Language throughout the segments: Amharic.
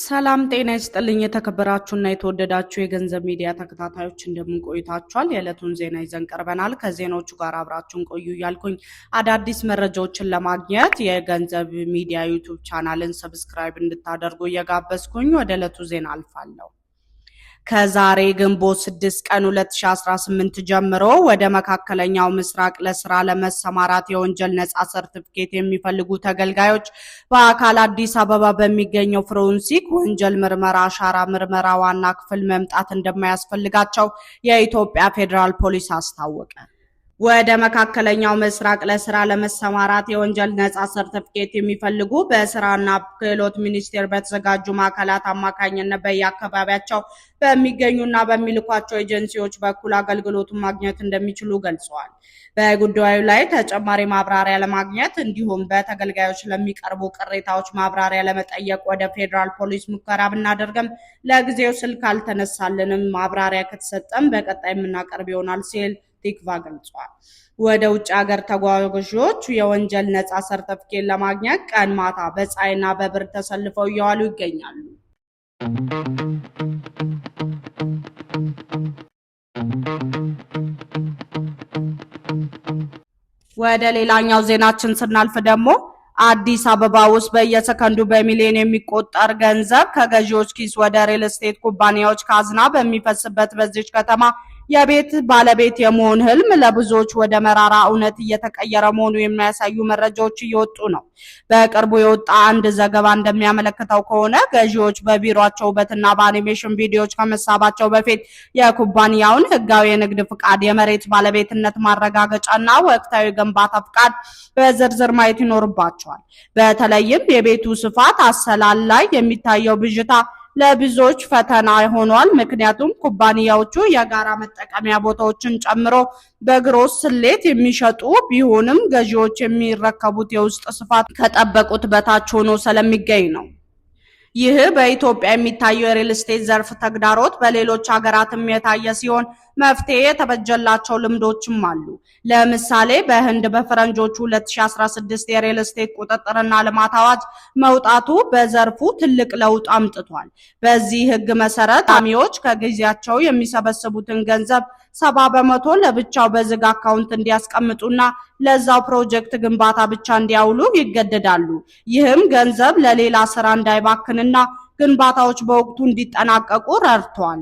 ሰላም ጤና ይስጥልኝ የተከበራችሁና የተወደዳችሁ የገንዘብ ሚዲያ ተከታታዮች እንደምን ቆይታችኋል? የዕለቱን ዜና ይዘን ቀርበናል። ከዜናዎቹ ጋር አብራችሁን ቆዩ እያልኩኝ አዳዲስ መረጃዎችን ለማግኘት የገንዘብ ሚዲያ ዩቲዩብ ቻናልን ሰብስክራይብ እንድታደርጉ እየጋበዝኩኝ ወደ ዕለቱ ዜና አልፋለሁ። ከዛሬ ግንቦት 6 ቀን 2018 ጀምሮ ወደ መካከለኛው ምስራቅ ለስራ ለመሰማራት የወንጀል ነጻ ሰርቲፊኬት የሚፈልጉ ተገልጋዮች በአካል አዲስ አበባ በሚገኘው ፍሮንሲክ ወንጀል ምርመራ አሻራ ምርመራ ዋና ክፍል መምጣት እንደማያስፈልጋቸው የኢትዮጵያ ፌዴራል ፖሊስ አስታወቀ። ወደ መካከለኛው ምስራቅ ለስራ ለመሰማራት የወንጀል ነጻ ሰርቲፊኬት የሚፈልጉ በስራና ክህሎት ሚኒስቴር በተዘጋጁ ማዕከላት አማካኝነት በየአካባቢያቸው በሚገኙና በሚልኳቸው ኤጀንሲዎች በኩል አገልግሎቱን ማግኘት እንደሚችሉ ገልጸዋል። በጉዳዩ ላይ ተጨማሪ ማብራሪያ ለማግኘት እንዲሁም በተገልጋዮች ለሚቀርቡ ቅሬታዎች ማብራሪያ ለመጠየቅ ወደ ፌዴራል ፖሊስ ሙከራ ብናደርግም ለጊዜው ስልክ አልተነሳልንም። ማብራሪያ ከተሰጠም በቀጣይ የምናቀርብ ይሆናል ሲል ቲክቫ ገልጿል። ወደ ውጭ ሀገር ተጓዦች የወንጀል ነጻ ሰርቲፊኬት ለማግኘት ቀን ማታ በፀሐይና በብርድ ተሰልፈው እየዋሉ ይገኛሉ። ወደ ሌላኛው ዜናችን ስናልፍ ደግሞ አዲስ አበባ ውስጥ በየሰከንዱ በሚሊዮን የሚቆጠር ገንዘብ ከገዢዎች ኪስ ወደ ሪል ስቴት ኩባንያዎች ካዝና በሚፈስበት በዚች ከተማ የቤት ባለቤት የመሆን ህልም ለብዙዎች ወደ መራራ እውነት እየተቀየረ መሆኑ የሚያሳዩ መረጃዎች እየወጡ ነው። በቅርቡ የወጣ አንድ ዘገባ እንደሚያመለክተው ከሆነ ገዢዎች በቢሮአቸው ውበትና በአኒሜሽን ቪዲዮዎች ከመሳባቸው በፊት የኩባንያውን ህጋዊ የንግድ ፍቃድ፣ የመሬት ባለቤትነት ማረጋገጫና ወቅታዊ ግንባታ ፍቃድ በዝርዝር ማየት ይኖርባቸዋል። በተለይም የቤቱ ስፋት አሰላል ላይ የሚታየው ብዥታ ለብዙዎች ፈተና ሆኗል። ምክንያቱም ኩባንያዎቹ የጋራ መጠቀሚያ ቦታዎችን ጨምሮ በግሮስ ስሌት የሚሸጡ ቢሆንም ገዢዎች የሚረከቡት የውስጥ ስፋት ከጠበቁት በታች ሆኖ ስለሚገኝ ነው። ይህ በኢትዮጵያ የሚታየው የሪል ስቴት ዘርፍ ተግዳሮት በሌሎች ሀገራትም የታየ ሲሆን መፍትሄ የተበጀላቸው ልምዶችም አሉ። ለምሳሌ በህንድ በፈረንጆቹ 2016 የሪል ስቴት ቁጥጥርና ልማት አዋጅ መውጣቱ በዘርፉ ትልቅ ለውጥ አምጥቷል። በዚህ ህግ መሰረት አሚዎች ከጊዜያቸው የሚሰበስቡትን ገንዘብ 70% ለብቻው በዝግ አካውንት እንዲያስቀምጡና ለዛው ፕሮጀክት ግንባታ ብቻ እንዲያውሉ ይገደዳሉ። ይህም ገንዘብ ለሌላ ስራ እንዳይባክንና ግንባታዎች በወቅቱ እንዲጠናቀቁ ረድቷል።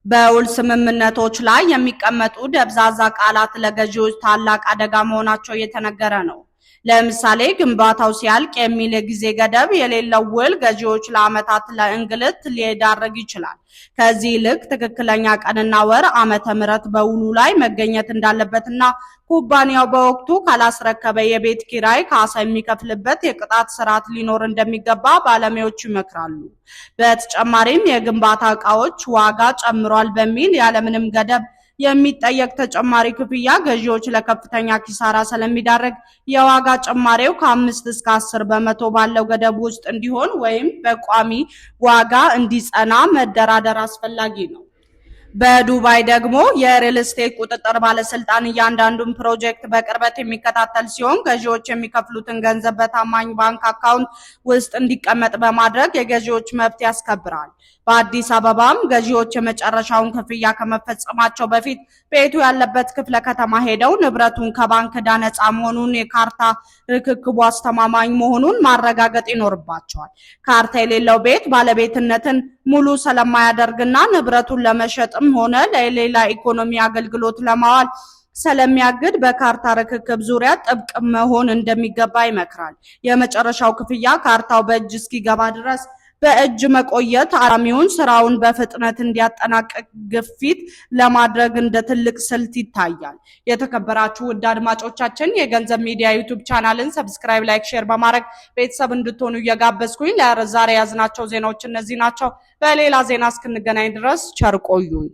በውል ስምምነቶች ላይ የሚቀመጡ ደብዛዛ ቃላት ለገዢዎች ታላቅ አደጋ መሆናቸው እየተነገረ ነው። ለምሳሌ ግንባታው ሲያልቅ የሚል ጊዜ ገደብ የሌለው ውል ገዢዎች ለዓመታት ለእንግልት ሊዳርግ ይችላል። ከዚህ ይልቅ ትክክለኛ ቀንና ወር፣ ዓመተ ምህረት በውሉ ላይ መገኘት እንዳለበትና ኩባንያው በወቅቱ ካላስረከበ የቤት ኪራይ ካሳ የሚከፍልበት የቅጣት ስርዓት ሊኖር እንደሚገባ ባለሙያዎች ይመክራሉ። በተጨማሪም የግንባታ ዕቃዎች ዋጋ ጨምሯል በሚል ያለምንም ገደብ የሚጠየቅ ተጨማሪ ክፍያ ገዢዎች ለከፍተኛ ኪሳራ ስለሚዳረግ የዋጋ ጭማሬው ከ5 እስከ 10% ባለው ገደብ ውስጥ እንዲሆን ወይም በቋሚ ዋጋ እንዲጸና መደራደር አስፈላጊ ነው። በዱባይ ደግሞ የሪል ስቴት ቁጥጥር ባለስልጣን እያንዳንዱን ፕሮጀክት በቅርበት የሚከታተል ሲሆን ገዢዎች የሚከፍሉትን ገንዘብ በታማኝ ባንክ አካውንት ውስጥ እንዲቀመጥ በማድረግ የገዢዎች መብት ያስከብራል። በአዲስ አበባም ገዢዎች የመጨረሻውን ክፍያ ከመፈጸማቸው በፊት ቤቱ ያለበት ክፍለ ከተማ ሄደው ንብረቱን ከባንክ ዕዳ ነፃ መሆኑን፣ የካርታ ርክክቡ አስተማማኝ መሆኑን ማረጋገጥ ይኖርባቸዋል። ካርታ የሌለው ቤት ባለቤትነትን ሙሉ ስለማያደርግና ንብረቱን ለመሸጥም ሆነ ለሌላ ኢኮኖሚ አገልግሎት ለማዋል ስለሚያግድ በካርታ ርክክብ ዙሪያ ጥብቅ መሆን እንደሚገባ ይመክራል። የመጨረሻው ክፍያ ካርታው በእጅ እስኪገባ ድረስ በእጅ መቆየት አላሚውን ስራውን በፍጥነት እንዲያጠናቅቅ ግፊት ለማድረግ እንደ ትልቅ ስልት ይታያል። የተከበራችሁ ውድ አድማጮቻችን የገንዘብ ሚዲያ ዩቲዩብ ቻናልን ሰብስክራይብ፣ ላይክ፣ ሼር በማድረግ ቤተሰብ እንድትሆኑ እየጋበዝኩኝ ለዛሬ ያዝናቸው ዜናዎች እነዚህ ናቸው። በሌላ ዜና እስክንገናኝ ድረስ ቸር ቆዩኝ።